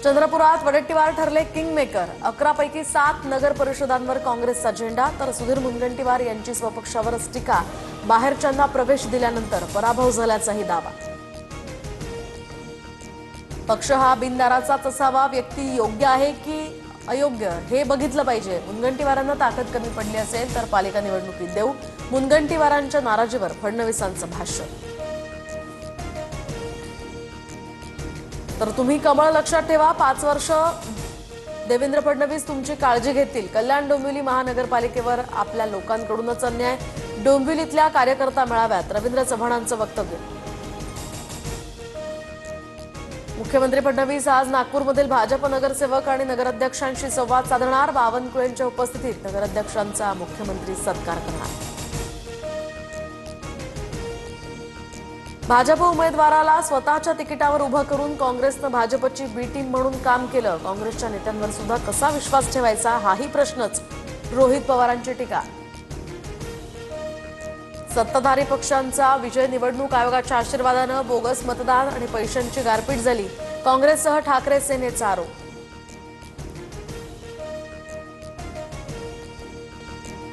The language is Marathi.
चंद्रपुरात वडेट्टीवार ठरले किंगमेकर। 11 पैकी 7 नगर परिषदांवर काँग्रेसचा झेंडा, तर सुधीर मुनगंटीवार यांची स्वपक्षावरच टीका। बाहेरच्यांना प्रवेश दिल्यानंतर पराभव झाल्याचाही दावा। पक्ष हा बिनधाराचाच असावा, व्यक्ती योग्य आहे की अयोग्य हे बघितलं पाहिजे। मुनगंटीवारांना ताकद कमी पडली असेल तर पालिका निवडणुकीत देऊ, मुनगंटीवारांच्या नाराजीवर फडणवीसांचं भाष्य। तर तुम्ही कमळ लक्षात ठेवा, 5 वर्ष देवेंद्र फडणवीस तुमची काळजी घेतील। कल्याण डोंबिवली महानगरपालिकेवर आपल्या लोकांकडूनच अन्याय। डोंबिवलीतल्या कार्यकर्ता मेळाव्यात रवींद्र चव्हाणांचं वक्तव्य। मुख्यमंत्री फडणवीस आज नागपूरमधील भाजप नगरसेवक आणि नगराध्यक्षांशी संवाद साधणार। बावनकुळेंच्या उपस्थितीत नगराध्यक्षांचा मुख्यमंत्री सत्कार करणार। भाजप उमेदवाराला स्वतःच्या तिकिटावर उभं करून काँग्रेसनं भाजपची बी टीम म्हणून काम केलं। काँग्रेसच्या नेत्यांवर सुद्धा कसा विश्वास ठेवायचा हाही प्रश्नच। रोहित पवारांची टीका। सत्ताधारी पक्षांचा विजय निवडणूक आयोगाच्या आशीर्वादानं बोगस मतदान आणि पैशांची गारपीट झाली। काँग्रेससह ठाकरे सेनेचा आरोप।